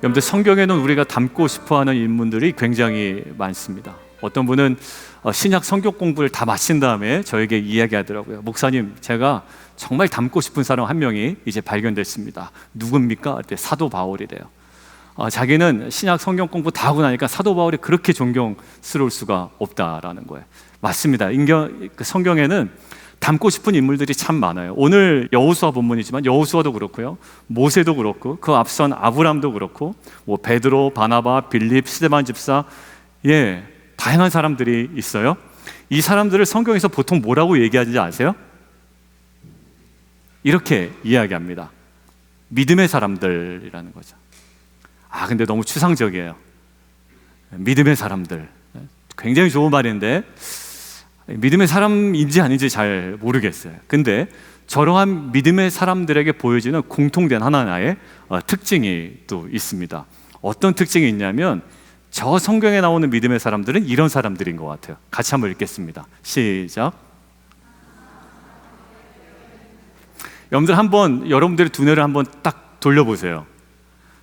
여러분들, 성경에는 우리가 닮고 싶어하는 인물들이 굉장히 많습니다. 어떤 분은 신약 성경 공부를 다 마친 다음에 저에게 이야기하더라고요. 목사님, 제가 정말 닮고 싶은 사람 한 명이 이제 발견됐습니다. 누굽니까? 그때 사도 바울이래요. 자기는 신약 성경 공부 다 하고 나니까 사도 바울이 그렇게 존경스러울 수가 없다라는 거예요. 맞습니다. 성경에는 닮고 싶은 인물들이 참 많아요. 오늘 여호수아 본문이지만 여호수아도 그렇고요, 모세도 그렇고, 그 앞선 아브람도 그렇고, 뭐 베드로, 바나바, 빌립, 스데반 집사, 다양한 사람들이 있어요. 이 사람들을 성경에서 보통 뭐라고 얘기하는지 아세요? 이렇게 이야기합니다. 믿음의 사람들이라는 거죠. 근데 너무 추상적이에요. 믿음의 사람들, 굉장히 좋은 말인데 믿음의 사람인지 아닌지 잘 모르겠어요. 근데 저러한 믿음의 사람들에게 보여지는 공통된 하나의 특징이 또 있습니다. 어떤 특징이 있냐면, 저 성경에 나오는 믿음의 사람들은 이런 사람들인 것 같아요. 같이 한번 읽겠습니다. 시작. 여러분들의 두뇌를 한번 딱 돌려보세요.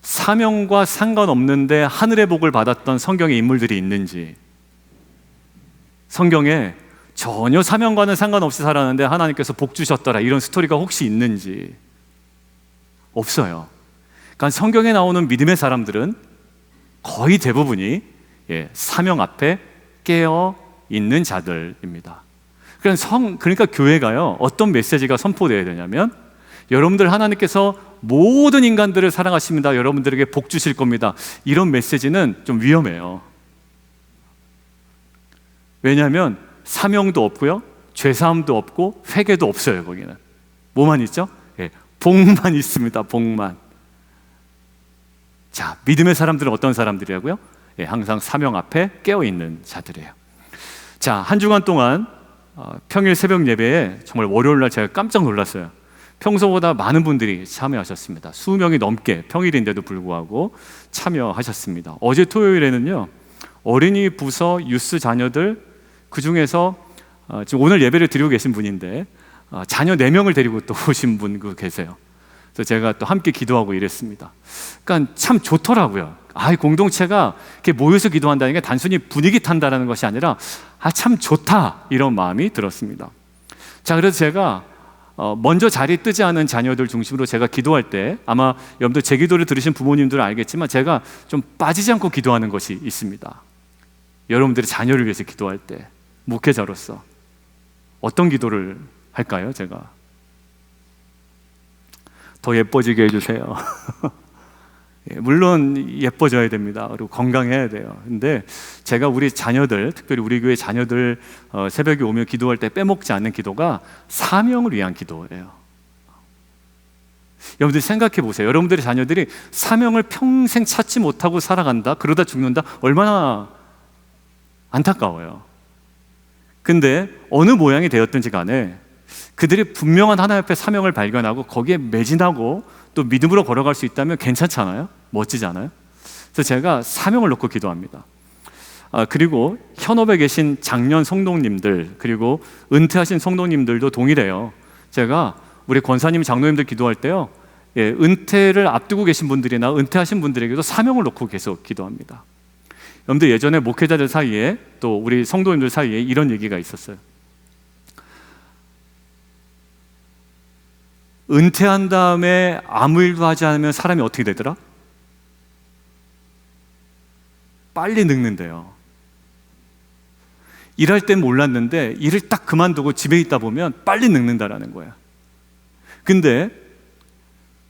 사명과 상관없는데 하늘의 복을 받았던 성경의 인물들이 있는지, 성경에 전혀 사명과는 상관없이 살았는데 하나님께서 복 주셨더라, 이런 스토리가 혹시 있는지. 없어요. 그러니까 성경에 나오는 믿음의 사람들은 거의 대부분이 사명 앞에 깨어 있는 자들입니다. 그러니까 교회가요, 어떤 메시지가 선포되어야 되냐면, 여러분들 하나님께서 모든 인간들을 사랑하십니다, 여러분들에게 복 주실 겁니다, 이런 메시지는 좀 위험해요. 왜냐하면 사명도 없고요, 죄사함도 없고 회개도 없어요. 거기는 뭐만 있죠? 복만 있습니다. 복만. 자, 믿음의 사람들은 어떤 사람들이라고요? 항상 사명 앞에 깨어있는 자들이에요. 자, 한 주간 동안 평일 새벽 예배에 정말 월요일날 제가 깜짝 놀랐어요. 평소보다 많은 분들이 참여하셨습니다. 수명이 넘게, 평일인데도 불구하고 참여하셨습니다. 어제 토요일에는요, 어린이 부서 유스 자녀들, 그 중에서 지금 오늘 예배를 드리고 계신 분인데 자녀 4명을 데리고 또 오신 분 계세요. 그래서 제가 또 함께 기도하고 이랬습니다. 그러니까 참 좋더라고요. 공동체가 이렇게 모여서 기도한다는 게 단순히 분위기 탄다는 것이 아니라 참 좋다, 이런 마음이 들었습니다. 자, 그래서 제가 먼저 자리 뜨지 않은 자녀들 중심으로 제가 기도할 때, 아마 여러분들 제 기도를 들으신 부모님들은 알겠지만 제가 좀 빠지지 않고 기도하는 것이 있습니다. 여러분들의 자녀를 위해서 기도할 때 목회자로서 어떤 기도를 할까요? 제가 더 예뻐지게 해주세요. 물론 예뻐져야 됩니다. 그리고 건강해야 돼요. 근데 제가 우리 자녀들, 특별히 우리 교회 자녀들 새벽에 오면 기도할 때 빼먹지 않는 기도가 사명을 위한 기도예요. 여러분들이 생각해 보세요. 여러분들의 자녀들이 사명을 평생 찾지 못하고 살아간다, 그러다 죽는다, 얼마나 안타까워요. 근데 어느 모양이 되었든지 간에 그들이 분명한 하나님 앞에 사명을 발견하고 거기에 매진하고 또 믿음으로 걸어갈 수 있다면 괜찮잖아요? 멋지지 않아요? 그래서 제가 사명을 놓고 기도합니다. 그리고 현업에 계신 장년 성도님들, 그리고 은퇴하신 성도님들도 동일해요. 제가 우리 권사님, 장로님들 기도할 때요, 은퇴를 앞두고 계신 분들이나 은퇴하신 분들에게도 사명을 놓고 계속 기도합니다. 여러분들, 예전에 목회자들 사이에 또 우리 성도님들 사이에 이런 얘기가 있었어요. 은퇴한 다음에 아무 일도 하지 않으면 사람이 어떻게 되더라? 빨리 늙는데요. 일할 땐 몰랐는데 일을 딱 그만두고 집에 있다 보면 빨리 늙는다라는 거예요. 근데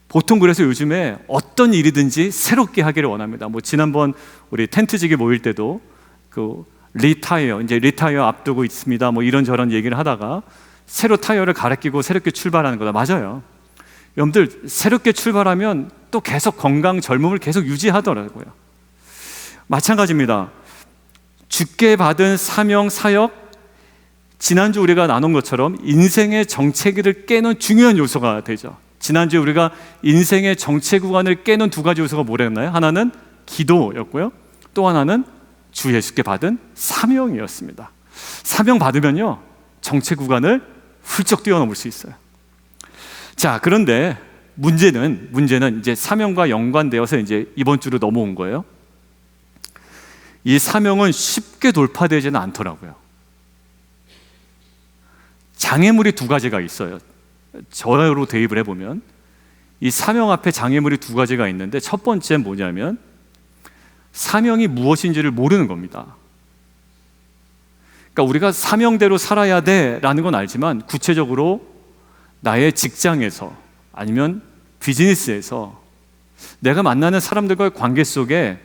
보통 그래서 요즘에 어떤 일이든지 새롭게 하기를 원합니다. 지난번 우리 텐트지기 모일 때도 이제 리타이어 앞두고 있습니다, 이런저런 얘기를 하다가 새로 타이어를 갈아 끼고 새롭게 출발하는 거다. 맞아요. 여러분들, 새롭게 출발하면 또 계속 건강, 젊음을 계속 유지하더라고요. 마찬가지입니다. 주께 받은 사명, 사역, 지난주 우리가 나눈 것처럼 인생의 정체기를 깨는 중요한 요소가 되죠. 지난주에 우리가 인생의 정체 구간을 깨는 2가지 요소가 뭐랬나요? 하나는 기도였고요, 또 하나는 주 예수께 받은 사명이었습니다. 사명 받으면요, 정체 구간을 훌쩍 뛰어넘을 수 있어요. 자, 그런데 문제는 이제 사명과 연관되어서 이제 이번 주로 넘어온 거예요. 이 사명은 쉽게 돌파되지는 않더라고요. 장애물이 두 가지가 있어요. 저로 대입을 해보면 이 사명 앞에 장애물이 두 가지가 있는데, 첫 번째는 뭐냐면 사명이 무엇인지를 모르는 겁니다. 그러니까 우리가 사명대로 살아야 돼라는 건 알지만, 구체적으로 나의 직장에서 아니면 비즈니스에서 내가 만나는 사람들과의 관계 속에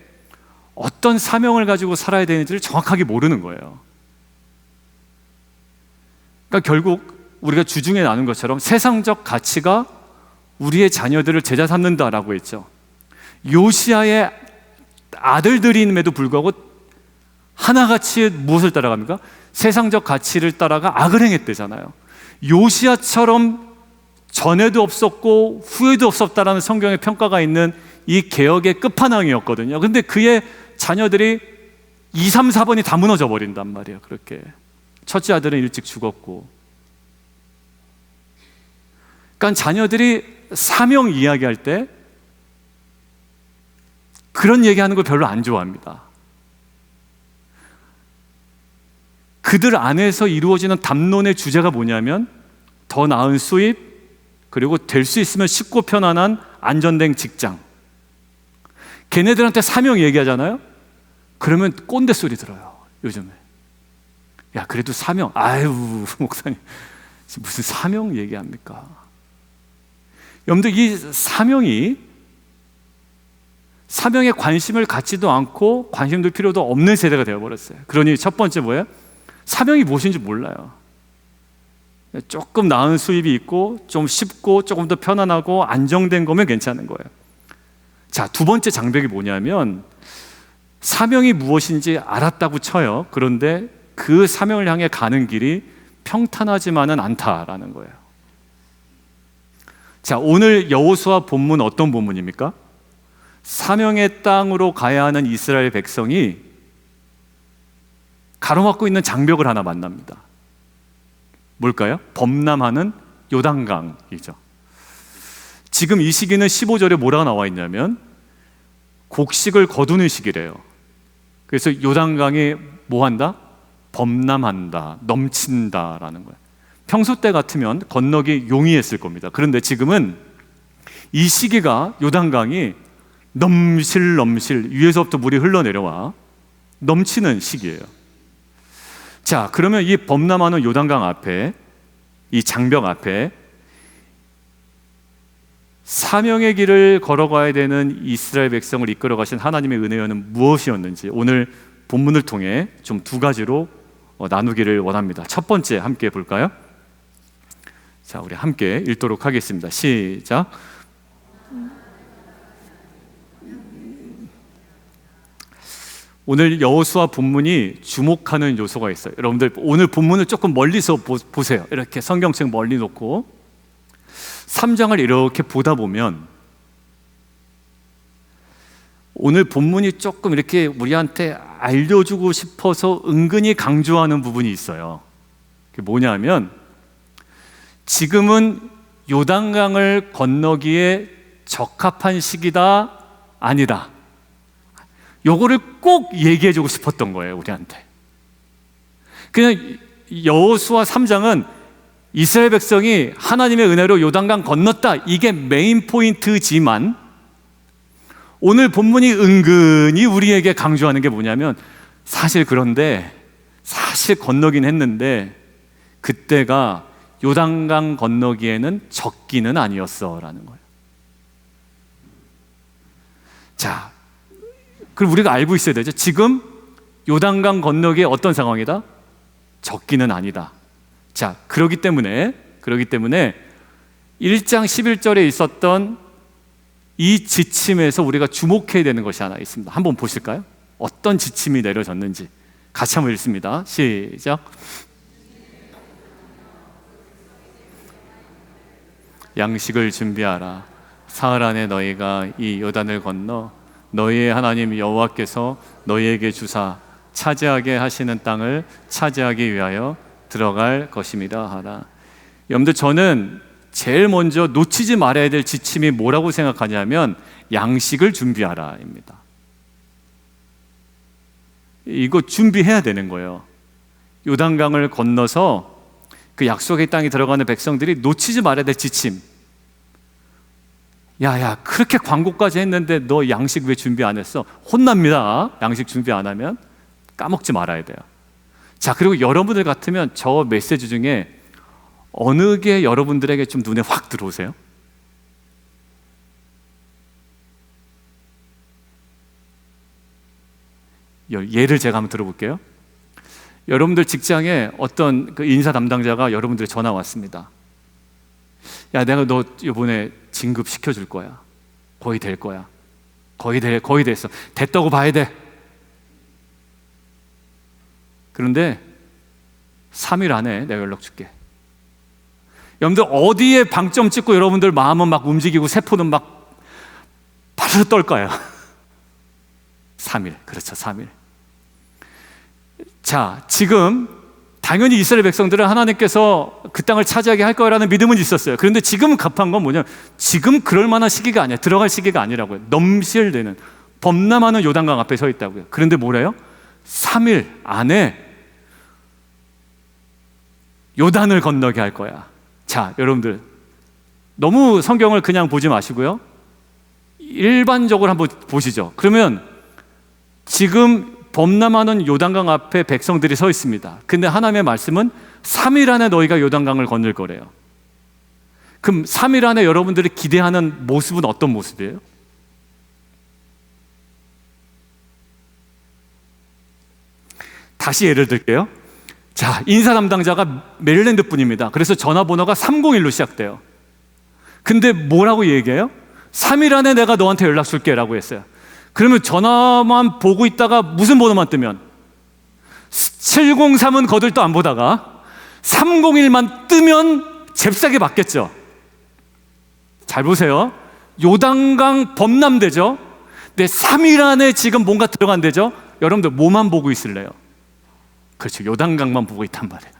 어떤 사명을 가지고 살아야 되는지를 정확하게 모르는 거예요. 그러니까 결국 우리가 주중에 나눈 것처럼 세상적 가치가 우리의 자녀들을 제자 삼는다라고 했죠. 요시야의 아들들임에도 불구하고 하나같이 무엇을 따라갑니까? 세상적 가치를 따라가 악을 행했대잖아요. 요시야처럼 전에도 없었고 후에도 없었다라는 성경의 평가가 있는 이 개혁의 끝판왕이었거든요. 근데 그의 자녀들이 2, 3, 4번이 다 무너져 버린단 말이에요. 그렇게 첫째 아들은 일찍 죽었고. 그러니까 자녀들이 사명 이야기할 때 그런 얘기하는 걸 별로 안 좋아합니다. 그들 안에서 이루어지는 담론의 주제가 뭐냐면 더 나은 수입, 그리고 될 수 있으면 쉽고 편안한 안전된 직장. 걔네들한테 사명 얘기하잖아요? 그러면 꼰대 소리 들어요, 요즘에. 야, 그래도 사명, 아유, 목사님, 무슨 사명 얘기합니까? 여러분들, 이 사명에 관심을 갖지도 않고 관심도 필요도 없는 세대가 되어버렸어요. 그러니 첫 번째 뭐예요? 사명이 무엇인지 몰라요. 조금 나은 수입이 있고 좀 쉽고 조금 더 편안하고 안정된 거면 괜찮은 거예요. 자, 두 번째 장벽이 뭐냐면 사명이 무엇인지 알았다고 쳐요. 그런데 그 사명을 향해 가는 길이 평탄하지만은 않다라는 거예요. 자, 오늘 여호수아 본문 어떤 본문입니까? 사명의 땅으로 가야 하는 이스라엘 백성이 가로막고 있는 장벽을 하나 만납니다. 뭘까요? 범람하는 요단강이죠. 지금 이 시기는 15절에 뭐라고 나와 있냐면 곡식을 거두는 시기래요. 그래서 요단강이 뭐한다? 범람한다, 넘친다라는 거예요. 평소 때 같으면 건너기 용이했을 겁니다. 그런데 지금은 이 시기가 요단강이 넘실넘실 위에서부터 물이 흘러내려와 넘치는 시기예요. 자, 그러면 이 범람하는 요단강 앞에, 이 장벽 앞에 사명의 길을 걸어가야 되는 이스라엘 백성을 이끌어 가신 하나님의 은혜는 무엇이었는지 오늘 본문을 통해 좀 두 가지로 나누기를 원합니다. 첫 번째 함께 볼까요? 자, 우리 함께 읽도록 하겠습니다. 시작. 오늘 여호수아 본문이 주목하는 요소가 있어요. 여러분들 오늘 본문을 조금 멀리서 보세요. 이렇게 성경책 멀리 놓고 3장을 이렇게 보다 보면 오늘 본문이 조금 이렇게 우리한테 알려주고 싶어서 은근히 강조하는 부분이 있어요. 그게 뭐냐면 지금은 요단강을 건너기에 적합한 시기다, 아니다. 요거를 꼭 얘기해주고 싶었던 거예요, 우리한테. 그냥 여호수아 3장은 이스라엘 백성이 하나님의 은혜로 요단강 건넜다, 이게 메인 포인트지만 오늘 본문이 은근히 우리에게 강조하는 게 뭐냐면 사실 건너긴 했는데 그때가 요단강 건너기에는 적기는 아니었어라는 거예요. 자, 그럼 우리가 알고 있어야 되죠. 지금 요단강 건너기에 어떤 상황이다? 적기는 아니다. 자, 그렇기 때문에 1장 11절에 있었던 이 지침에서 우리가 주목해야 되는 것이 하나 있습니다. 한번 보실까요? 어떤 지침이 내려졌는지 같이 한번 읽습니다. 시작. 양식을 준비하라. 사흘 안에 너희가 이 요단을 건너 너희의 하나님 여호와께서 너희에게 주사 차지하게 하시는 땅을 차지하기 위하여 들어갈 것입니다 하라. 여러분들, 저는 제일 먼저 놓치지 말아야 될 지침이 뭐라고 생각하냐면 양식을 준비하라입니다. 이거 준비해야 되는 거예요. 요단강을 건너서 그 약속의 땅에 들어가는 백성들이 놓치지 말아야 될 지침. 야야, 그렇게 광고까지 했는데 너 양식 왜 준비 안 했어? 혼납니다. 양식 준비 안 하면. 까먹지 말아야 돼요. 자, 그리고 여러분들 같으면 저 메시지 중에 어느 게 여러분들에게 좀 눈에 확 들어오세요? 예를 제가 한번 들어볼게요. 여러분들 직장에 어떤 그 인사 담당자가 여러분들의 전화 왔습니다. 야, 내가 너 이번에 진급 시켜줄 거야. 거의 될 거야. 거의 됐어. 됐다고 봐야 돼. 그런데 3일 안에 내가 연락 줄게. 여러분들 어디에 방점 찍고 여러분들 마음은 막 움직이고 세포는 막 바르르 떨 거예요. 3일, 그렇죠, 3일. 자, 지금 당연히 이스라엘 백성들은 하나님께서 그 땅을 차지하게 할 거라는 믿음은 있었어요. 그런데 지금 급한 건 뭐냐면 지금 그럴 만한 시기가 아니야. 들어갈 시기가 아니라고요. 넘실대는 범람하는 요단강 앞에 서 있다고요. 그런데 뭐래요? 3일 안에 요단을 건너게 할 거야. 자, 여러분들 너무 성경을 그냥 보지 마시고요. 일반적으로 한번 보시죠. 그러면 지금 범람하는 요단강 앞에 백성들이 서 있습니다. 근데 하나님의 말씀은 3일 안에 너희가 요단강을 건널 거래요. 그럼 3일 안에 여러분들이 기대하는 모습은 어떤 모습이에요? 다시 예를 들게요. 자, 인사 담당자가 메릴랜드 분입니다. 그래서 전화번호가 301로 시작돼요. 근데 뭐라고 얘기해요? 3일 안에 내가 너한테 연락 줄게 라고 했어요. 그러면 전화만 보고 있다가 무슨 번호만 뜨면 703은 거들떠 안 보다가 301만 뜨면 잽싸게 받겠죠. 잘 보세요. 요단강 범람되죠. 근데 3일 안에 지금 뭔가 들어간대죠. 여러분들 뭐만 보고 있을래요? 그렇죠, 요단강만 보고 있단 말이에요.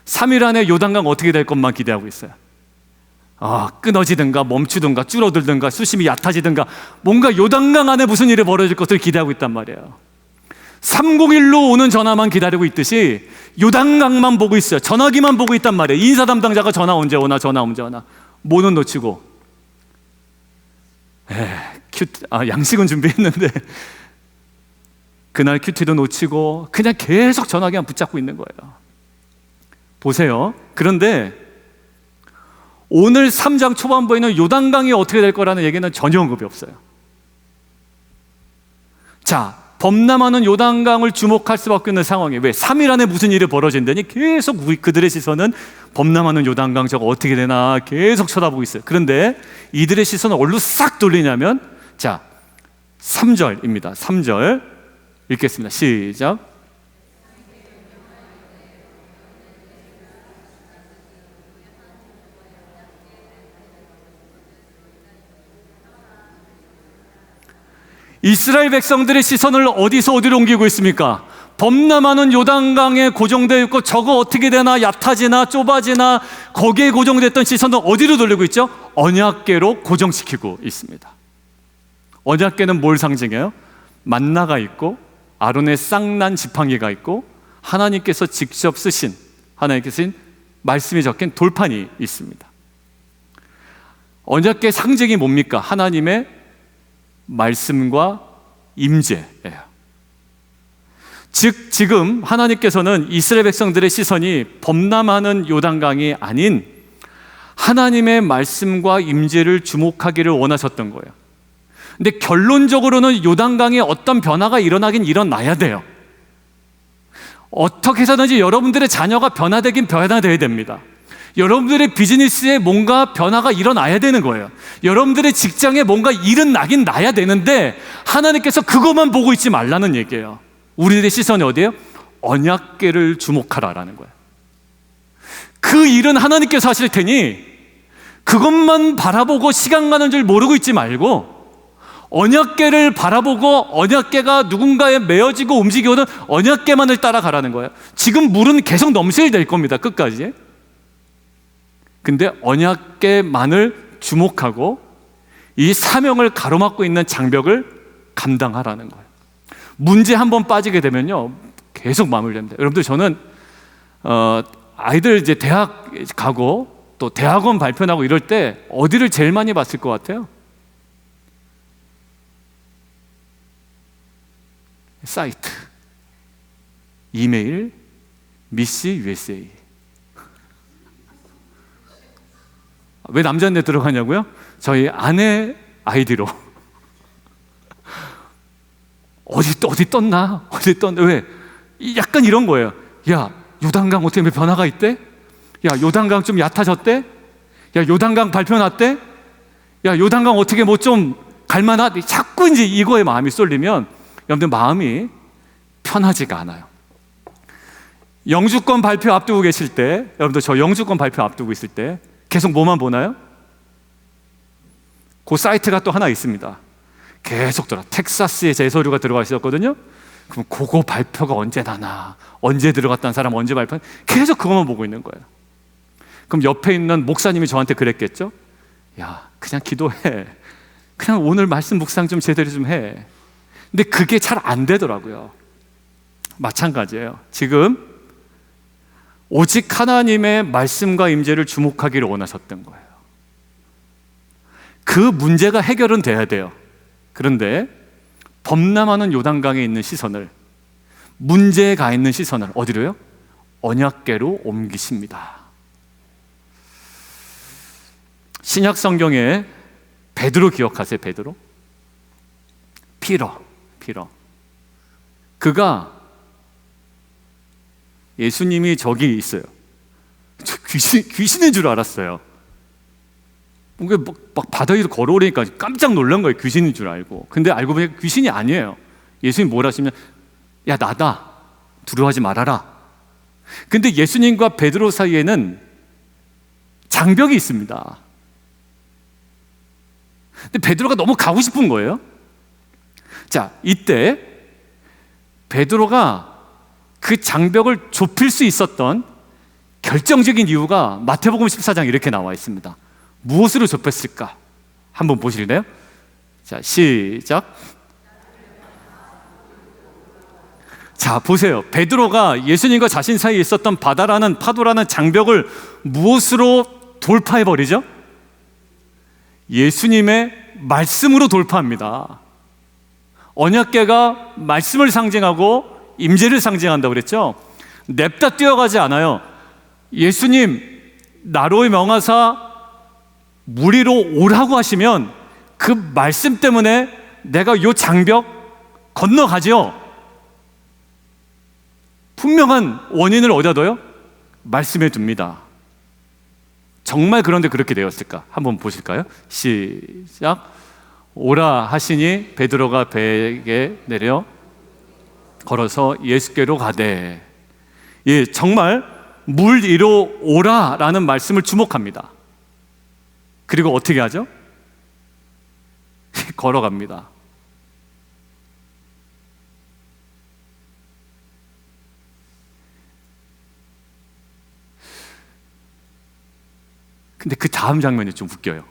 3일 안에 요단강 어떻게 될 것만 기대하고 있어요. 끊어지든가 멈추든가 줄어들든가 수심이 얕아지든가 뭔가 요단강 안에 무슨 일이 벌어질 것을 기대하고 있단 말이에요. 301로 오는 전화만 기다리고 있듯이 요단강만 보고 있어요. 전화기만 보고 있단 말이에요. 인사 담당자가 전화 언제 오나 뭐는 놓치고 양식은 준비했는데 그날 큐티도 놓치고 그냥 계속 전화기만 붙잡고 있는 거예요. 보세요. 그런데 오늘 3장 초반부에는 요단강이 어떻게 될 거라는 얘기는 전혀 언급이 없어요. 자, 범람하는 요단강을 주목할 수밖에 없는 상황이에요. 왜? 3일 안에 무슨 일이 벌어진다니 계속 그들의 시선은 범람하는 요단강 저거 어떻게 되나 계속 쳐다보고 있어요. 그런데 이들의 시선을 어디로 싹 돌리냐면 자, 3절입니다. 3절 읽겠습니다. 시작. 이스라엘 백성들의 시선을 어디서 어디로 옮기고 있습니까? 범람하는 요단강에 고정되어 있고 저거 어떻게 되나 얕아지나 좁아지나 거기에 고정됐던 시선은 어디로 돌리고 있죠? 언약궤로 고정시키고 있습니다. 언약궤는 뭘 상징해요? 만나가 있고 아론의 쌍난 지팡이가 있고 하나님께서 직접 쓰신 말씀이 적힌 돌판이 있습니다. 언약궤 상징이 뭡니까? 하나님의 말씀과 임재예요. 즉 지금 하나님께서는 이스라엘 백성들의 시선이 범람하는 요단강이 아닌 하나님의 말씀과 임재를 주목하기를 원하셨던 거예요. 근데 결론적으로는 요단강에 어떤 변화가 일어나긴 일어나야 돼요. 어떻게 해서든지 여러분들의 자녀가 변화되어야 됩니다. 여러분들의 비즈니스에 뭔가 변화가 일어나야 되는 거예요. 여러분들의 직장에 뭔가 일은 나긴 나야 되는데 하나님께서 그것만 보고 있지 말라는 얘기예요. 우리들의 시선이 어디예요? 언약궤를 주목하라라는 거예요. 그 일은 하나님께서 하실 테니 그것만 바라보고 시간 가는 줄 모르고 있지 말고 언약궤를 바라보고 언약궤가 누군가에 메어지고 움직이거든 언약궤만을 따라가라는 거예요. 지금 물은 계속 넘실될 겁니다. 끝까지. 근데 언약궤만을 주목하고 이 사명을 가로막고 있는 장벽을 감당하라는 거예요. 문제 한번 빠지게 되면요 계속 마무리됩니다. 여러분들, 저는 아이들 이제 대학 가고 또 대학원 발표하고 이럴 때 어디를 제일 많이 봤을 것 같아요? 사이트, 이메일, 미시 USA. 왜 남자인데 들어가냐고요? 저희 아내 아이디로 어디 떴나? 왜? 약간 이런 거예요. 야, 요단강 어떻게 변화가 있대? 야, 요단강 좀 얕아졌대? 야, 요단강 발표 났대? 야, 요단강 어떻게 뭐 좀 갈만하대? 자꾸 이제 이거에 마음이 쏠리면 여러분들 마음이 편하지가 않아요. 영주권 발표 앞두고 계실 때, 여러분들 저 영주권 발표 앞두고 있을 때 계속 뭐만 보나요? 그 사이트가 또 하나 있습니다. 계속 텍사스에 제 서류가 들어가 있었거든요. 그럼 그거 발표가 언제 나나, 언제 들어갔다는 사람 언제 발표, 계속 그것만 보고 있는 거예요. 그럼 옆에 있는 목사님이 저한테 그랬겠죠? 야, 그냥 기도해. 그냥 오늘 말씀 묵상 좀 제대로 좀 해. 근데 그게 잘 안 되더라고요. 마찬가지예요. 지금 오직 하나님의 말씀과 임재를 주목하기를 원하셨던 거예요. 그 문제가 해결은 돼야 돼요. 그런데 범람하는 요단강에 있는 시선을, 문제에 가 있는 시선을 어디로요? 언약궤로 옮기십니다. 신약 성경에 베드로 기억하세요? 베드로? 피러. 그가 예수님이 저기 있어요. 저 귀신인 줄 알았어요. 막 바다 위로 걸어오니까 깜짝 놀란 거예요. 귀신인 줄 알고. 근데 알고 보니까 귀신이 아니에요. 예수님 뭐라 하시면, 야, 나다. 두려워하지 말아라. 근데 예수님과 베드로 사이에는 장벽이 있습니다. 근데 베드로가 너무 가고 싶은 거예요. 자, 이때 베드로가 그 장벽을 좁힐 수 있었던 결정적인 이유가 마태복음 14장 이렇게 나와 있습니다. 무엇으로 좁혔을까? 한번 보실래요? 자, 시작. 자, 보세요. 베드로가 예수님과 자신 사이에 있었던 바다라는, 파도라는 장벽을 무엇으로 돌파해버리죠? 예수님의 말씀으로 돌파합니다. 언약궤가 말씀을 상징하고 임재를 상징한다고 그랬죠? 냅다 뛰어가지 않아요. 예수님, 나로 명하사 무리로 오라고 하시면 그 말씀 때문에 내가 요 장벽 건너가죠. 분명한 원인을 어디다 둬요? 말씀에 둡니다. 정말 그런데 그렇게 되었을까? 한번 보실까요? 시작. 오라 하시니 베드로가 배에 내려 걸어서 예수께로 가되. 예, 정말 물 위로 오라라는 말씀을 주목합니다. 그리고 어떻게 하죠? 걸어갑니다. 근데 그 다음 장면이 좀 웃겨요.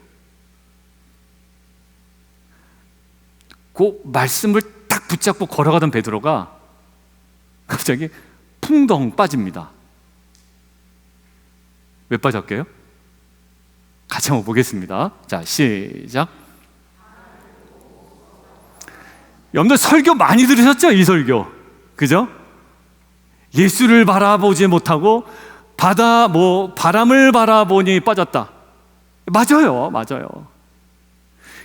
그 말씀을 딱 붙잡고 걸어가던 베드로가 갑자기 풍덩 빠집니다. 왜 빠졌게요? 같이 한번 보겠습니다. 자, 시작. 여러분들 설교 많이 들으셨죠? 이 설교. 그죠? 예수를 바라보지 못하고 바람을 바라보니 빠졌다. 맞아요.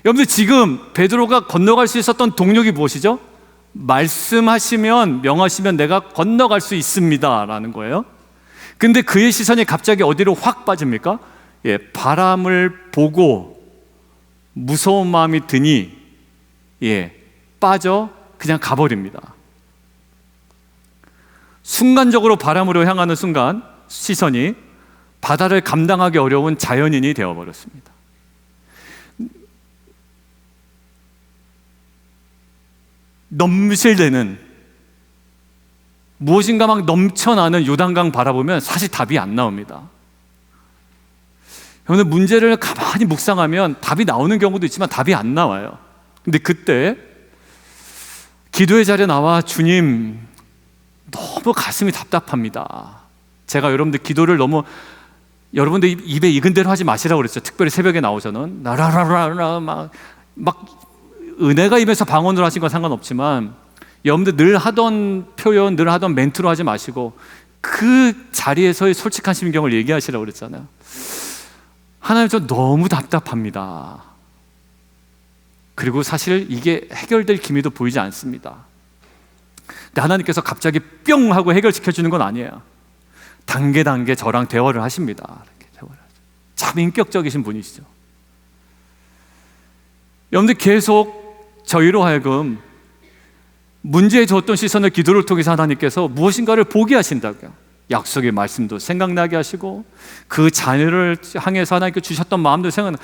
여러분들 지금 베드로가 건너갈 수 있었던 동력이 무엇이죠? 말씀하시면, 명하시면 내가 건너갈 수 있습니다 라는 거예요. 근데 그의 시선이 갑자기 어디로 확 빠집니까? 예, 바람을 보고 무서운 마음이 드니 빠져 그냥 가버립니다. 순간적으로 바람으로 향하는 순간 시선이 바다를 감당하기 어려운 자연인이 되어버렸습니다. 넘실대는, 무엇인가 막 넘쳐나는 요단강 바라보면 사실 답이 안 나옵니다. 여러분들 문제를 가만히 묵상하면 답이 나오는 경우도 있지만 답이 안 나와요. 근데 그때 기도의 자리에 나와 주님, 너무 가슴이 답답합니다. 제가 여러분들 기도를 너무 여러분들 입에 익은 대로 하지 마시라고 그랬죠. 특별히 새벽에 나오서는 나라라라라 막 은혜가 입에서 방언으로 하신 건 상관없지만 여러분들 늘 하던 표현, 늘 하던 멘트로 하지 마시고 그 자리에서의 솔직한 심경을 얘기하시라고 그랬잖아요. 하나님, 저 너무 답답합니다. 그리고 사실 이게 해결될 기미도 보이지 않습니다. 근데 하나님께서 갑자기 뿅 하고 해결시켜 주는 건 아니에요. 단계 저랑 대화를 하십니다. 참 인격적이신 분이시죠. 여러분들 계속 저희로 하여금 문제에 줬던 시선을 기도를 통해서 하나님께서 무엇인가를 보게 하신다고요. 약속의 말씀도 생각나게 하시고 그 자녀를 향해서 하나님께 주셨던 마음도 생각나.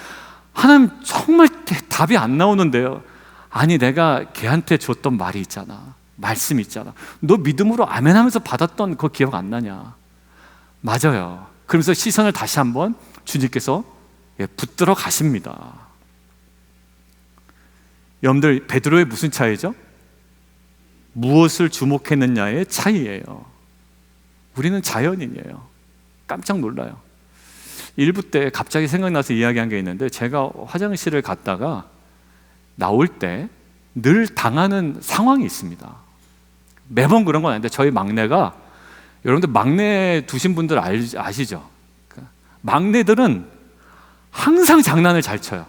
하나님, 정말 답이 안 나오는데요. 아니, 내가 걔한테 줬던 말이 있잖아, 말씀이 있잖아. 너 믿음으로 아멘 하면서 받았던 그거 기억 안 나냐? 맞아요. 그러면서 시선을 다시 한번 주님께서 붙들어 가십니다. 여러분들, 베드로의 무슨 차이죠? 무엇을 주목했느냐의 차이예요. 우리는 자연인이에요. 깜짝 놀라요. 일부 때 갑자기 생각나서 이야기한 게 있는데, 제가 화장실을 갔다가 나올 때 늘 당하는 상황이 있습니다. 매번 그런 건 아닌데, 저희 막내가, 여러분들 막내 두신 분들 아시죠? 막내들은 항상 장난을 잘 쳐요.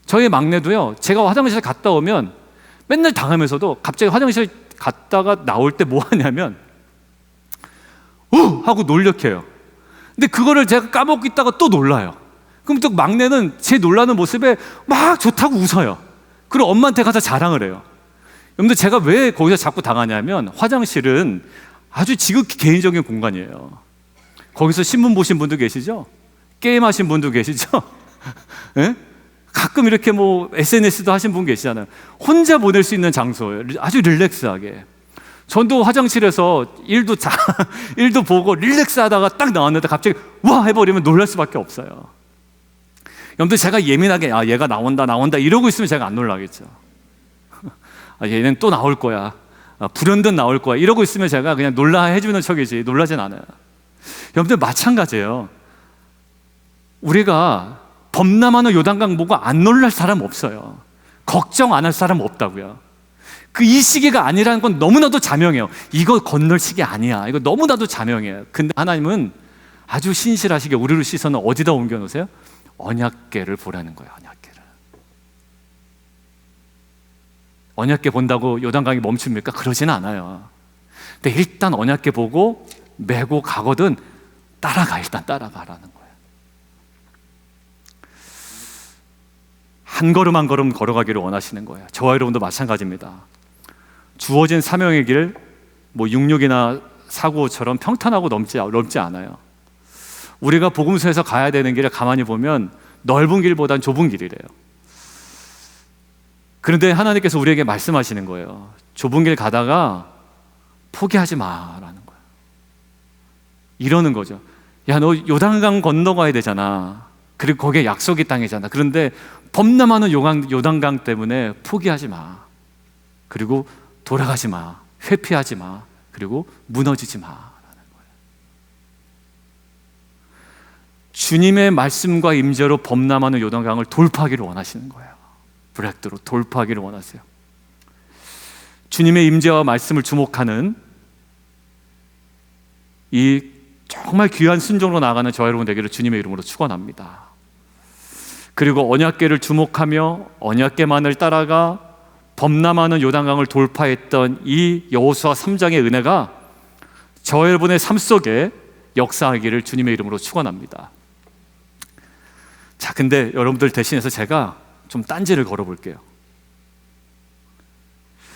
저희 막내도요, 제가 화장실 갔다 오면 맨날 당하면서도 갑자기 화장실 갔다가 나올 때 뭐 하냐면 하고 놀려켜요. 근데 그거를 제가 까먹고 있다가 또 놀라요. 그럼 또 막내는 제 놀라는 모습에 막 좋다고 웃어요. 그리고 엄마한테 가서 자랑을 해요. 여러분들, 제가 왜 거기서 자꾸 당하냐면, 화장실은 아주 지극히 개인적인 공간이에요. 거기서 신문 보신 분도 계시죠? 게임하신 분도 계시죠? 네? 가끔 이렇게 뭐 SNS도 하신 분 계시잖아요. 혼자 보낼 수 있는 장소예요. 아주 릴렉스하게. 전도 화장실에서 일도 보고 릴렉스하다가 딱 나왔는데 갑자기 와 해버리면 놀랄 수밖에 없어요. 여러분들, 제가 예민하게 얘가 나온다 이러고 있으면 제가 안 놀라겠죠. 얘는 또 나올 거야, 불현듯 나올 거야 이러고 있으면 제가 그냥 놀라 해주는 척이지 놀라진 않아요. 여러분들, 마찬가지예요. 우리가 범람하는 요단강 보고 안 놀랄 사람 없어요. 걱정 안 할 사람 없다고요. 이 시기가 아니라는 건 너무나도 자명해요. 이거 건널 시기 아니야. 이거 너무나도 자명해요. 근데 하나님은 아주 신실하시게 우리를 시선을 어디다 옮겨 놓으세요? 언약궤를 보라는 거예요. 언약궤 본다고 요단강이 멈춥니까? 그러진 않아요. 근데 일단 언약궤 보고 메고 가거든 일단 따라가라는 거예요. 한 걸음 한 걸음 걸어가기를 원하시는 거예요. 저와 여러분도 마찬가지입니다. 주어진 사명의 길, 뭐 66이나 495처럼 평탄하고 넓지 않아요. 우리가 복음서에서 가야 되는 길을 가만히 보면 넓은 길보단 좁은 길이래요. 그런데 하나님께서 우리에게 말씀하시는 거예요. 좁은 길 가다가 포기하지 마라는 거예요. 이러는 거죠. 야, 너 요단강 건너가야 되잖아. 그리고 거기에 약속의 땅이잖아. 그런데 범람하는 요단강 때문에 포기하지 마. 그리고 돌아가지 마. 회피하지 마. 그리고 무너지지 마. 라는 거예요. 주님의 말씀과 임재로 범람하는 요단강을 돌파하기를 원하시는 거예요. 브렉드로 돌파하기를 원하세요. 주님의 임재와 말씀을 주목하는 이 정말 귀한 순종으로 나아가는 저와 여러분 되기를 주님의 이름으로 축원합니다. 그리고 언약궤를 주목하며 언약궤만을 따라가 범람하는 요단강을 돌파했던 이 여호수아 3장의 은혜가 저와 여러분의 삶 속에 역사하기를 주님의 이름으로 축원합니다. 자, 근데 여러분들 대신해서 제가 좀 딴지를 걸어볼게요.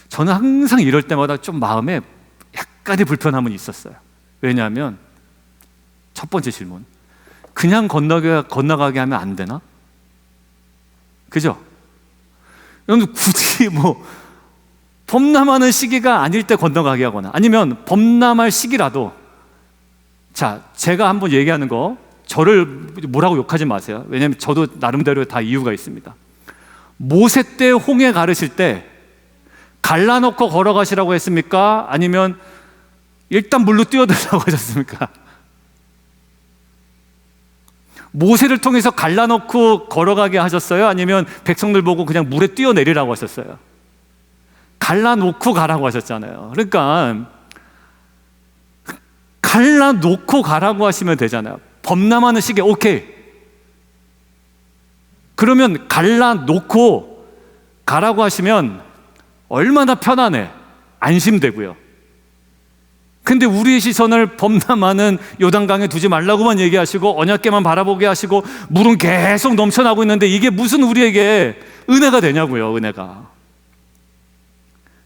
저는 항상 이럴 때마다 좀 마음에 약간의 불편함은 있었어요. 왜냐하면 첫 번째 질문, 그냥 건너가게 하면 안 되나? 그죠? 여러분, 굳이 뭐 범람하는 시기가 아닐 때 건너가게 하거나 아니면 범람할 시기라도, 자, 제가 한번 얘기하는 거 저를 뭐라고 욕하지 마세요. 왜냐하면 저도 나름대로 다 이유가 있습니다. 모세 때 홍해 가르실 때 갈라놓고 걸어가시라고 했습니까? 아니면 일단 물로 뛰어들라고 하셨습니까? 모세를 통해서 갈라놓고 걸어가게 하셨어요? 아니면 백성들 보고 그냥 물에 뛰어내리라고 하셨어요? 갈라놓고 가라고 하셨잖아요. 그러니까 갈라놓고 가라고 하시면 되잖아요. 범람하는 시기에 오케이. 그러면 갈라놓고 가라고 하시면 얼마나 편안해. 안심되고요. 근데 우리의 시선을 범람하는 요단강에 두지 말라고만 얘기하시고 언약궤만 바라보게 하시고 물은 계속 넘쳐나고 있는데 이게 무슨 우리에게 은혜가 되냐고요. 은혜가.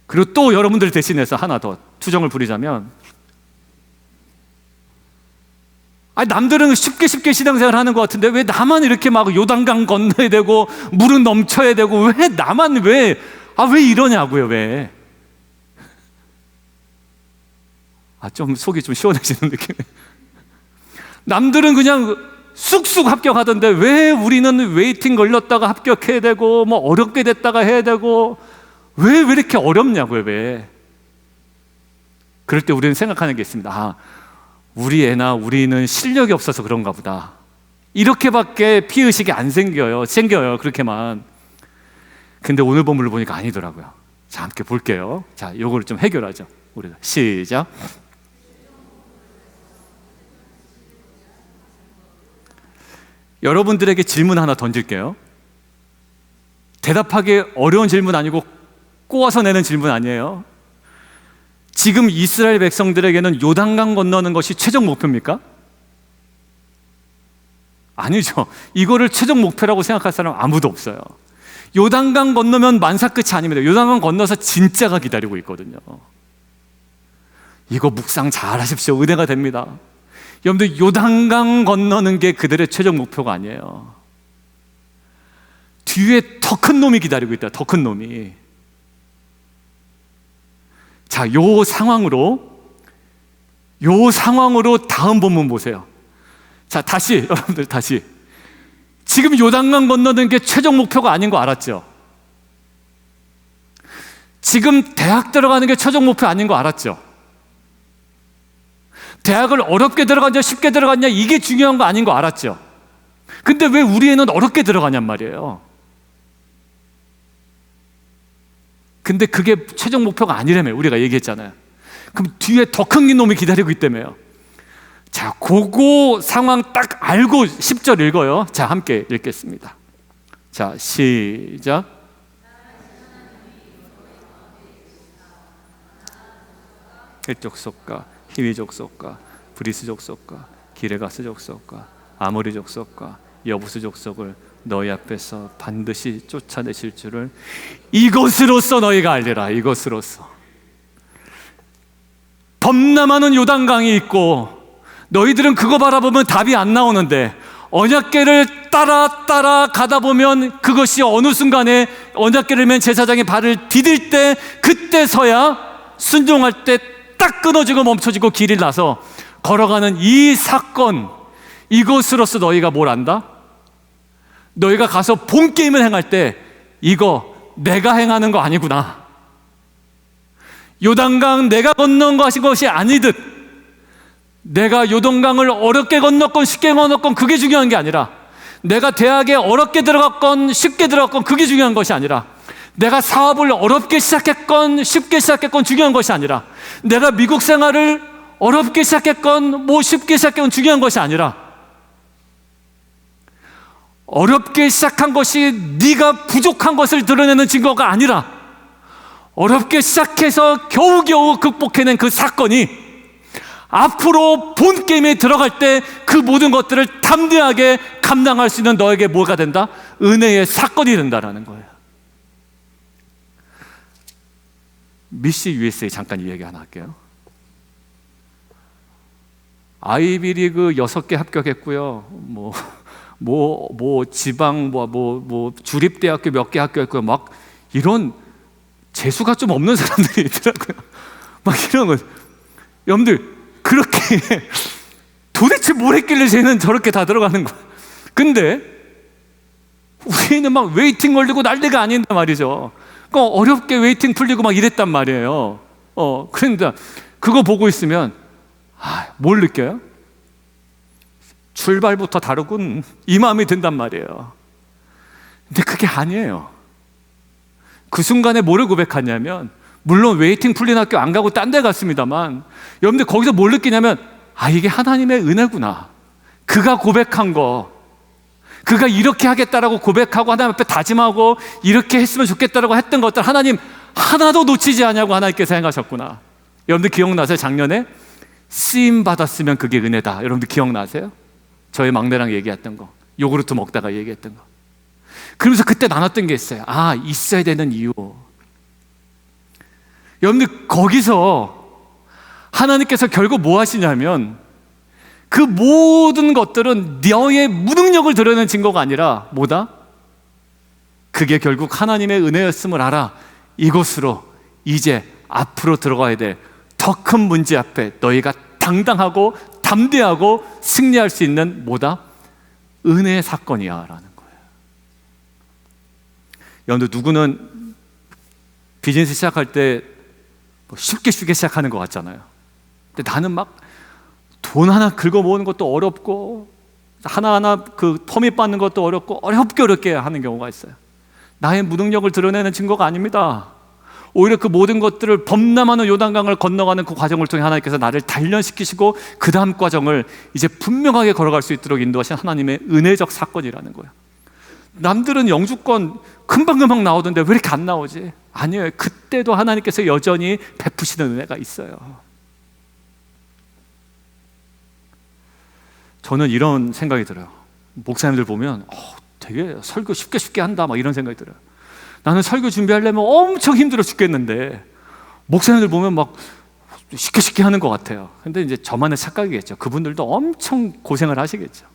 그리고 또 여러분들 대신해서 하나 더 투정을 부리자면, 남들은 쉽게 신앙생활 하는 것 같은데 왜 나만 이렇게 막 요단강 건너야 되고 물은 넘쳐야 되고 왜 나만 왜 이러냐고요. 왜? 좀 속이 좀 시원해지는 느낌. 남들은 그냥 쑥쑥 합격하던데 왜 우리는 웨이팅 걸렸다가 합격해야 되고 뭐 어렵게 됐다가 해야 되고 왜 이렇게 어렵냐고요. 왜? 그럴 때 우리는 생각하는 게 있습니다. 우리 애나 우리는 실력이 없어서 그런가 보다. 이렇게밖에 피의식이 안 생겨요. 그렇게만. 근데 오늘 본문을 보니까 아니더라고요. 자, 함께 볼게요. 자, 요거를 좀 해결하죠. 우리가 시작. 여러분들에게 질문 하나 던질게요. 대답하기 어려운 질문 아니고 꼬아서 내는 질문 아니에요. 지금 이스라엘 백성들에게는 요단강 건너는 것이 최종 목표입니까? 아니죠. 이거를 최종 목표라고 생각할 사람 아무도 없어요. 요단강 건너면 만사 끝이 아닙니다. 요단강 건너서 진짜가 기다리고 있거든요. 이거 묵상 잘 하십시오. 은혜가 됩니다. 여러분들, 요단강 건너는 게 그들의 최종 목표가 아니에요. 뒤에 더 큰 놈이 기다리고 있다. 더 큰 놈이. 자, 요 상황으로 다음 본문 보세요. 자, 여러분들 다시. 지금 요단강 건너는 게 최종 목표가 아닌 거 알았죠? 지금 대학 들어가는 게 최종 목표 아닌 거 알았죠? 대학을 어렵게 들어갔냐 쉽게 들어갔냐 이게 중요한 거 아닌 거 알았죠? 근데 왜 우리 애는 어렵게 들어가냔 말이에요. 근데 그게 최종 목표가 아니라며 우리가 얘기했잖아요. 그럼 뒤에 더 큰 놈이 기다리고 있다며요. 자, 그거 상황 딱 알고 10절 읽어요. 자, 함께 읽겠습니다. 자, 시작. 헷 족속과 히위 족속과 브리스 족속과 기레가스 족속과 아모리 족속과 여부스 족속을 너희 앞에서 반드시 쫓아내실 줄을 이것으로써 너희가 알리라. 이것으로써. 범람하는 요단강이 있고 너희들은 그거 바라보면 답이 안 나오는데 언약궤를 따라 가다 보면 그것이 어느 순간에 언약궤를 맨 제사장의 발을 디딜 때 그때서야 순종할 때 딱 끊어지고 멈춰지고 길이 나서 걸어가는 이 사건, 이것으로서 너희가 뭘 안다? 너희가 가서 본 게임을 행할 때 이거 내가 행하는 거 아니구나. 요단강 내가 건넌 것이 아니듯 내가 요단강을 어렵게 건넜건 쉽게 건넜건 그게 중요한 게 아니라 내가 대학에 어렵게 들어갔건 쉽게 들어갔건 그게 중요한 것이 아니라 내가 사업을 어렵게 시작했건 쉽게 시작했건 중요한 것이 아니라 내가 미국 생활을 어렵게 시작했건 쉽게 시작했건 중요한 것이 아니라 어렵게 시작한 것이 네가 부족한 것을 드러내는 증거가 아니라 어렵게 시작해서 겨우겨우 극복해낸 그 사건이 앞으로 본 게임에 들어갈 때 그 모든 것들을 담대하게 감당할 수 있는 너에게 뭐가 된다? 은혜의 사건이 된다라는 거예요. 미시 USA 잠깐 이 얘기 하나 할게요. 아이비리그 6개 합격했고요. 지방 주립대학교 몇 개 합격했고요. 막 이런 재수가 좀 없는 사람들이 있더라고요. 막 이런 거. 여러분들 그렇게 도대체 뭘 했길래 쟤는 저렇게 다 들어가는 거야. 근데 우리는 막 웨이팅 걸리고 난리가 아닌단 말이죠. 그러니까 어렵게 웨이팅 풀리고 막 이랬단 말이에요. 그런데 그거 보고 있으면 뭘 느껴요? 출발부터 다르군, 이 마음이 든단 말이에요. 근데 그게 아니에요. 그 순간에 뭐를 고백하냐면, 물론 웨이팅 풀린 학교 안 가고 딴 데 갔습니다만, 여러분들 거기서 뭘 느끼냐면, 이게 하나님의 은혜구나. 그가 고백한 거, 그가 이렇게 하겠다라고 고백하고 하나님 앞에 다짐하고 이렇게 했으면 좋겠다라고 했던 것들 하나님 하나도 놓치지 않냐고 하나님께서 행하셨구나. 여러분들 기억나세요? 작년에 쓰임 받았으면 그게 은혜다. 여러분들 기억나세요? 저희 막내랑 얘기했던 거, 요구르트 먹다가 얘기했던 거. 그러면서 그때 나눴던 게 있어요. 있어야 되는 이유. 여러분들 거기서 하나님께서 결국 뭐 하시냐면, 그 모든 것들은 너의 무능력을 드러내는 증거가 아니라 뭐다? 그게 결국 하나님의 은혜였음을 알아. 이곳으로 이제 앞으로 들어가야 돼. 더 큰 문제 앞에 너희가 당당하고 담대하고 승리할 수 있는 뭐다? 은혜의 사건이야 라는 거예요. 여러분들 누구는 비즈니스 시작할 때 쉽게 시작하는 것 같잖아요. 근데 나는 막 돈 하나 긁어 모으는 것도 어렵고, 하나하나 그 퍼밋 받는 것도 어렵고, 어렵게 하는 경우가 있어요. 나의 무능력을 드러내는 증거가 아닙니다. 오히려 그 모든 것들을 범람하는 요단강을 건너가는 그 과정을 통해 하나님께서 나를 단련시키시고 그 다음 과정을 이제 분명하게 걸어갈 수 있도록 인도하신 하나님의 은혜적 사건이라는 거예요. 남들은 영주권 금방금방 나오던데 왜 이렇게 안 나오지? 아니에요. 그때도 하나님께서 여전히 베푸시는 은혜가 있어요. 저는 이런 생각이 들어요. 목사님들 보면 되게 설교 쉽게 한다 막 이런 생각이 들어요. 나는 설교 준비하려면 엄청 힘들어 죽겠는데 목사님들 보면 막 쉽게 하는 것 같아요. 근데 이제 저만의 착각이겠죠. 그분들도 엄청 고생을 하시겠죠.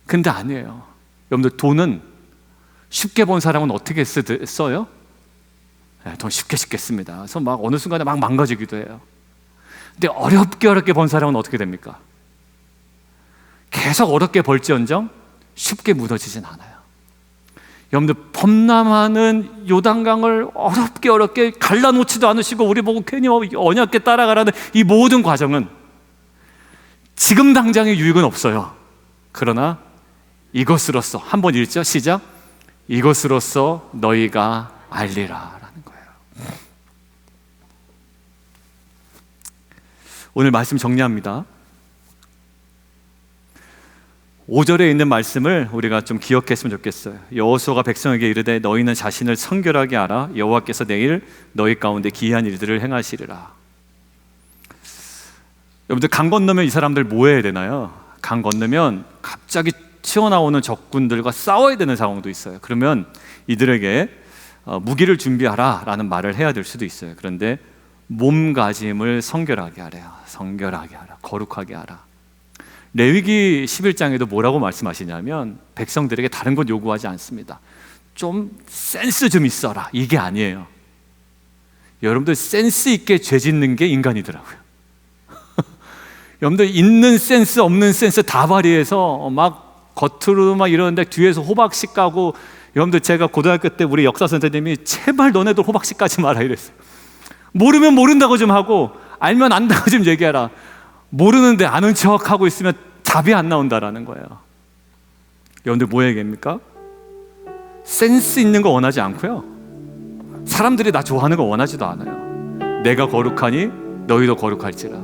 근데 아니에요. 여러분들 돈은 쉽게 번 사람은 어떻게 써요? 돈 쉽게 씁니다. 그래서 막 어느 순간에 막 망가지기도 해요. 근데 어렵게 번 사람은 어떻게 됩니까? 계속 어렵게 벌지언정 쉽게 무너지진 않아요. 여러분들 범람하는 요단강을 어렵게 갈라놓지도 않으시고 우리 보고 괜히 언약게 따라가라는 이 모든 과정은 지금 당장의 유익은 없어요. 그러나 이것으로써, 한번 읽죠. 시작. 이것으로써 너희가 알리라 라는 거예요. 오늘 말씀 정리합니다. 5절에 있는 말씀을 우리가 좀 기억했으면 좋겠어요. 여호수아가 백성에게 이르되 너희는 자신을 성결하게 하라. 여호와께서 내일 너희 가운데 기이한 일들을 행하시리라. 여러분들 강 건너면 이 사람들 뭐 해야 되나요? 강 건너면 갑자기 튀어나오는 적군들과 싸워야 되는 상황도 있어요. 그러면 이들에게 무기를 준비하라 라는 말을 해야 될 수도 있어요. 그런데 몸가짐을 성결하게 하래요. 성결하게 하라. 거룩하게 하라. 레위기 11장에도 뭐라고 말씀하시냐면 백성들에게 다른 것 요구하지 않습니다. 좀 센스 좀 있어라, 이게 아니에요. 여러분들 센스 있게 죄 짓는 게 인간이더라고요. 여러분들 있는 센스 없는 센스 다 발휘해서 막 겉으로 막 이러는데 뒤에서 호박씨 까고, 여러분들 제가 고등학교 때 우리 역사 선생님이 제발 너네들 호박씨 까지 마라 이랬어요. 모르면 모른다고 좀 하고 알면 안다고 좀 얘기하라. 모르는데 아는 척하고 있으면 답이 안 나온다라는 거예요. 여러분들 뭐 얘기합니까? 센스 있는 거 원하지 않고요, 사람들이 나 좋아하는 거 원하지도 않아요. 내가 거룩하니 너희도 거룩할지라.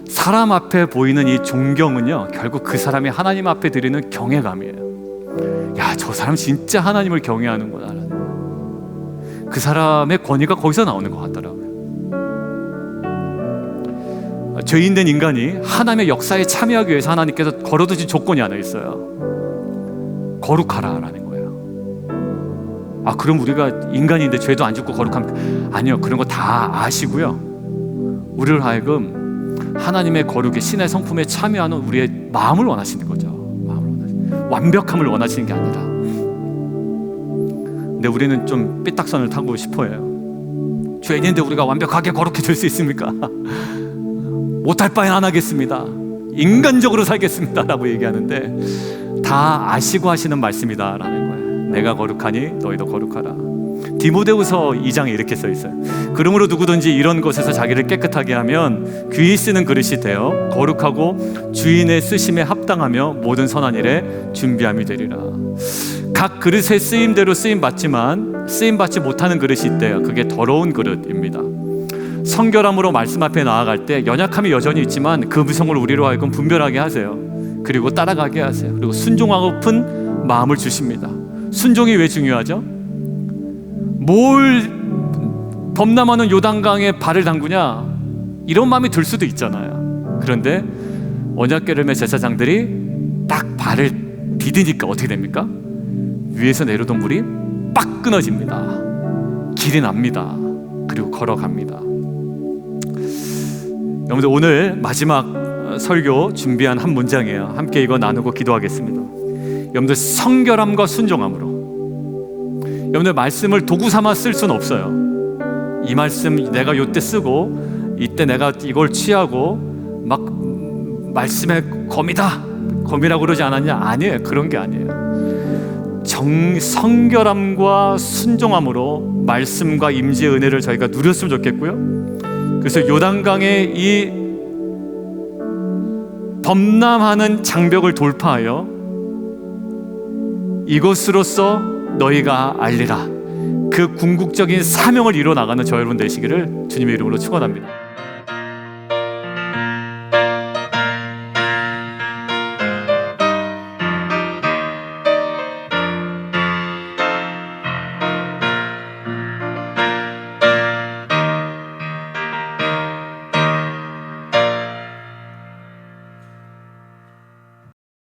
사람 앞에 보이는 이 존경은요, 결국 그 사람이 하나님 앞에 드리는 경외감이에요. 야, 저 사람 진짜 하나님을 경외하는구나. 그 사람의 권위가 거기서 나오는 것 같더라고요. 죄인된 인간이 하나님의 역사에 참여하기 위해서 하나님께서 걸어두신 조건이 하나 있어요. 거룩하라라는 거예요. 그럼 우리가 인간인데 죄도 안 짓고 거룩합니까? 아니요, 그런 거 다 아시고요, 우리를 하여금 하나님의 거룩의 신의 성품에 참여하는 우리의 마음을 원하시는 거죠. 완벽함을 원하시는 게 아니라. 근데 우리는 좀 삐딱선을 타고 싶어요. 죄인인데 우리가 완벽하게 거룩해질 수 있습니까? 못할 바엔 안 하겠습니다. 인간적으로 살겠습니다라고 얘기하는데 다 아시고 하시는 말씀이다라는 거예요. 내가 거룩하니 너희도 거룩하라. 디모데후서 2장에 이렇게 써 있어요. 그러므로 누구든지 이런 것에서 자기를 깨끗하게 하면 귀히 쓰는 그릇이 되어 거룩하고 주인의 쓰심에 합당하며 모든 선한 일에 준비함이 되리라. 각 그릇의 쓰임대로 쓰임 받지만 쓰임 받지 못하는 그릇이 있대요. 그게 더러운 그릇입니다. 성결함으로 말씀 앞에 나아갈 때 연약함이 여전히 있지만 그 음성을 우리로 하여금 분별하게 하세요. 그리고 따라가게 하세요. 그리고 순종하고픈 마음을 주십니다. 순종이 왜 중요하죠? 뭘 범람하는 요단강에 발을 담그냐, 이런 마음이 들 수도 있잖아요. 그런데 언약궤름의 제사장들이 딱 발을 디디니까 어떻게 됩니까? 위에서 내려오던 물이 빡 끊어집니다. 길이 납니다. 그리고 걸어갑니다. 여러분들, 오늘 마지막 설교 준비한 한 문장이에요. 함께 이거 나누고 기도하겠습니다. 여러분들, 성결함과 순종함으로. 여러분들, 말씀을 도구 삼아 쓸 수는 없어요. 이 말씀 내가 요때 쓰고 이때 내가 이걸 취하고 막 말씀의 검이라고 그러지 않았냐? 아니에요. 그런 게 아니에요. 성결함과 순종함으로 말씀과 임재의 은혜를 저희가 누렸으면 좋겠고요. 그래서 요단강의 이 범람하는 장벽을 돌파하여 이것으로써 너희가 알리라, 그 궁극적인 사명을 이루어 나가는 저 여러분 되시기를 주님의 이름으로 축원합니다.